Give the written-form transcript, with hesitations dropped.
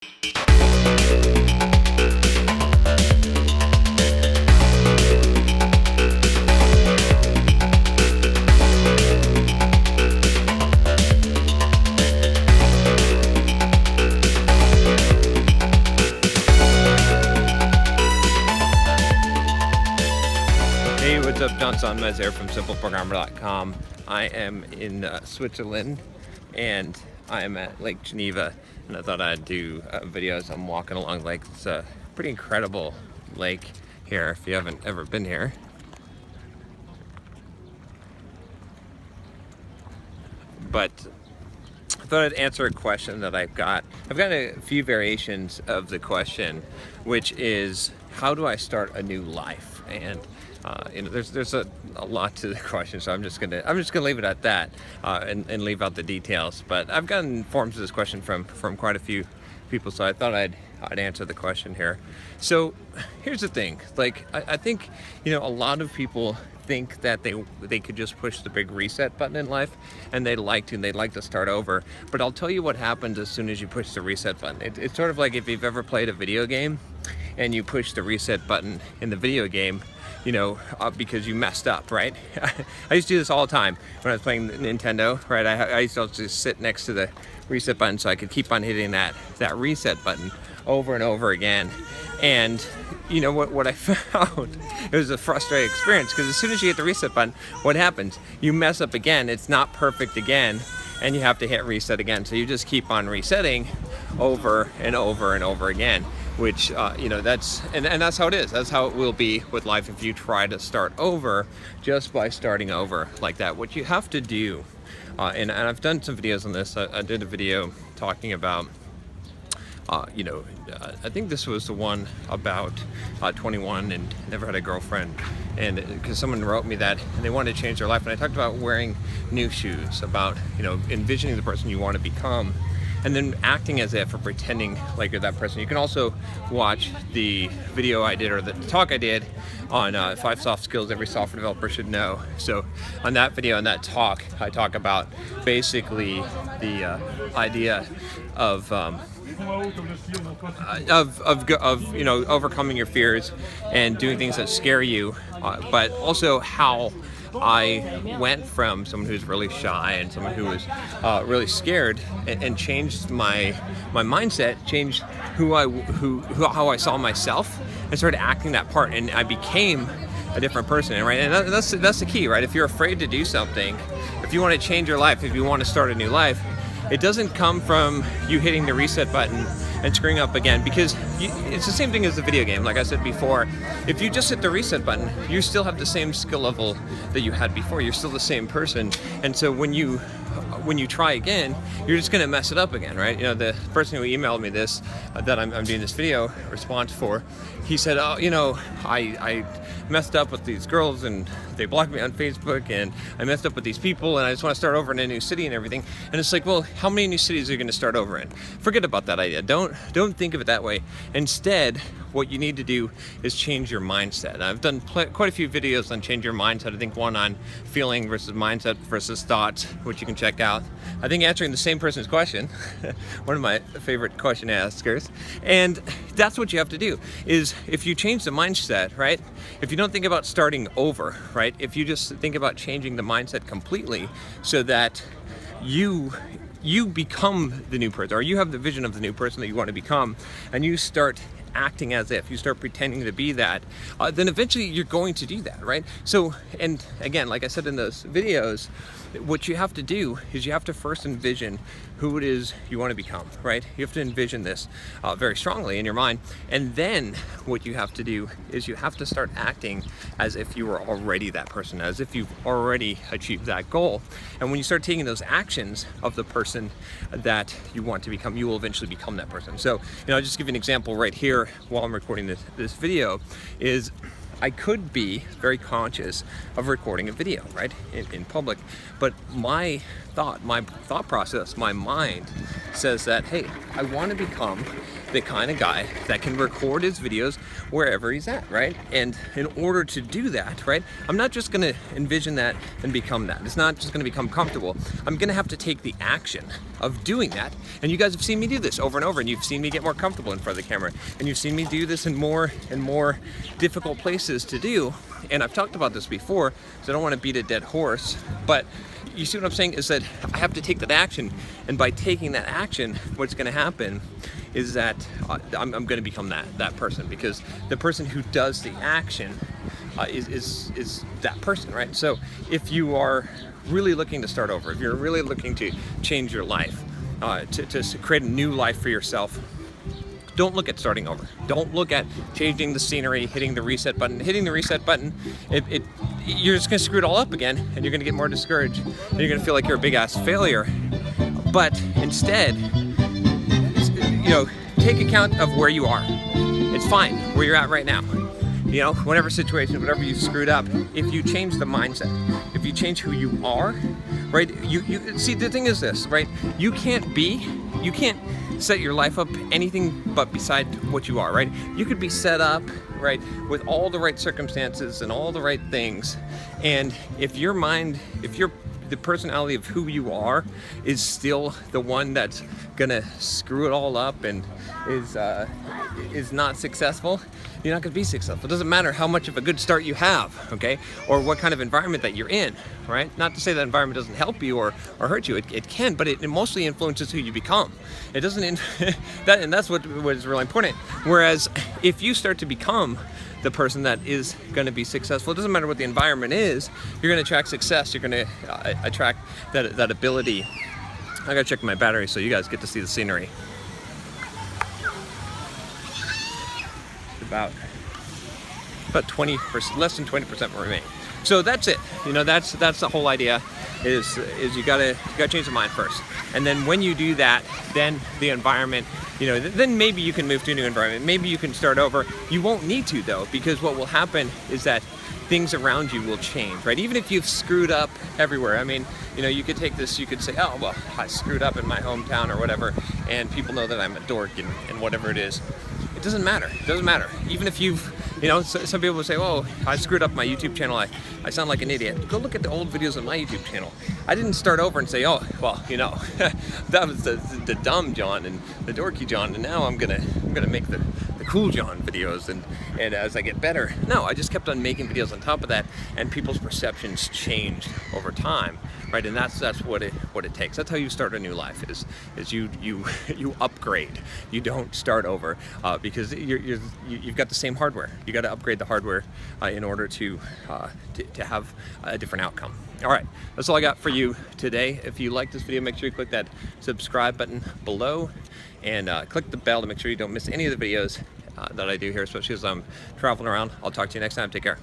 Hey, what's up? John Sonmez here from simpleprogrammer.com. I am in Switzerland and I am at Lake Geneva, and I thought I'd do a video as I'm walking along the lake. It's a pretty incredible lake here if you haven't ever been here. But I thought I'd answer a question that I've got. I've got a few variations of the question, which is, how do I start a new life? And there's a lot to the question, so I'm just gonna leave it at that and leave out the details. But I've gotten forms of this question from quite a few people, so I thought I'd answer the question here. So here's the thing, like I think a lot of people think that they could just push the big reset button in life, and they'd like to start over. But I'll tell you what happens as soon as you push the reset button. It's sort of like if you've ever played a video game and you push the reset button in the video game, because you messed up, right? I used to do this all the time when I was playing Nintendo, right? I used to just sit next to the reset button so I could keep on hitting that reset button over and over again. And what I found, it was a frustrating experience, because as soon as you hit the reset button, what happens? You mess up again, it's not perfect again, and you have to hit reset again. So you just keep on resetting over and over and over again, which that's how it is. That's how it will be with life if you try to start over just by starting over like that. What you have to do, and I've done some videos on this. I did a video talking about I think this was the one about 21 and never had a girlfriend, and because someone wrote me that and they wanted to change their life, and I talked about wearing new shoes, about envisioning the person you want to become, and then acting as if, or pretending like you're that person. You can also watch the video I did, or the talk I did on 5 soft skills every software developer should know. So on that video, on that talk, I talk about basically the idea of overcoming your fears and doing things that scare you, but also how I went from someone who's really shy and someone who was really scared, and changed my mindset, changed how I saw myself, and started acting that part, and I became a different person, right? And that's the key, right? If you're afraid to do something, if you want to change your life, if you want to start a new life, it doesn't come from you hitting the reset button and screwing up again, because it's the same thing as the video game. Like I said before, if you just hit the reset button, you still have the same skill level that you had before. You're still the same person, and so when you try again, you're just going to mess it up again, right? The person who emailed me this, that I'm doing this video response for, he said, I messed up with these girls and they blocked me on Facebook, and I messed up with these people, and I just want to start over in a new city and everything. And it's like, well, how many new cities are you going to start over in? Forget about that idea. Don't think of it that way. Instead, what you need to do is change your mindset. I've done quite a few videos on change your mindset. I think one on feeling versus mindset versus thoughts, which you can check out. I think answering the same person's question, one of my favorite question askers. And that's what you have to do, is if you change the mindset, right? If you don't think about starting over, right? If you just think about changing the mindset completely so that you become the new person, or you have the vision of the new person that you want to become, and you start acting as if, you start pretending to be that, then eventually you're going to do that, right? So, and again, like I said in those videos, what you have to do is you have to first envision who it is you want to become, right? You have to envision this very strongly in your mind, and then what you have to do is you have to start acting as if you were already that person, as if you've already achieved that goal. And when you start taking those actions of the person that you want to become, you will eventually become that person. So, I'll just give you an example right here while I'm recording this video. Is I could be very conscious of recording a video, right, in public, but my thought process, my mind says that, hey, I want to become the kind of guy that can record his videos wherever he's at, right? And in order to do that, right, I'm not just gonna envision that and become that. It's not just gonna become comfortable. I'm gonna have to take the action of doing that. And you guys have seen me do this over and over, and you've seen me get more comfortable in front of the camera, and you've seen me do this in more and more difficult places to do. And I've talked about this before, so I don't want to beat a dead horse, but you see what I'm saying is that I have to take that action, and by taking that action, what's going to happen is that I'm going to become that person, because the person who does the action is that person, right? So if you are really looking to start over, if you're really looking to change your life, to create a new life for yourself, don't look at starting over. Don't look at changing the scenery, hitting the reset button. Hitting the reset button, you're just gonna screw it all up again, and you're gonna get more discouraged, and you're gonna feel like you're a big ass failure. But instead, take account of where you are. It's fine where you're at right now. Whatever situation, whatever you've screwed up, if you change the mindset, if you change who you are, right? You see, the thing is this, right? You can't set your life up anything but beside what you are, right? You could be set up, right, with all the right circumstances and all the right things, and if the personality of who you are is still the one that's gonna screw it all up and is not successful, you're not gonna be successful. It doesn't matter how much of a good start you have, okay, or what kind of environment that you're in, right? Not to say that environment doesn't help you or hurt you. It can, but it mostly influences who you become. It doesn't, and that's what is really important. Whereas if you start to become the person that is going to be successful, it doesn't matter what the environment is, you're going to attract success. You're going to attract that ability. I gotta check my battery so you guys get to see the scenery. About 20%, less than 20% remain. So that's it. That's the whole idea. Is you gotta change the mind first, and then when you do that, then the environment, then maybe you can move to a new environment. Maybe you can start over. You won't need to, though, because what will happen is that things around you will change, right? Even if you've screwed up everywhere. I mean, you could take this, you could say, oh, well, I screwed up in my hometown or whatever, and people know that I'm a dork and whatever it is. It doesn't matter. It doesn't matter. Even if you've, some people will say, oh, I screwed up my YouTube channel. I sound like an idiot. Go look at the old videos on my YouTube channel. I didn't start over and say, oh, well, that was the dumb John and the dorky John, and now I'm gonna make the cool John videos, and as I get better. No, I just kept on making videos on top of that, and people's perceptions changed over time, right? And that's what it takes. That's how you start a new life. Is you upgrade. You don't start over because you've got the same hardware. You got to upgrade the hardware in order to have a different outcome. All right, that's all I got for you today. If you like this video, make sure you click that subscribe button below, and click the bell to make sure you don't miss any of the videos that I do here, especially as I'm traveling around. I'll talk to you next time. Take care.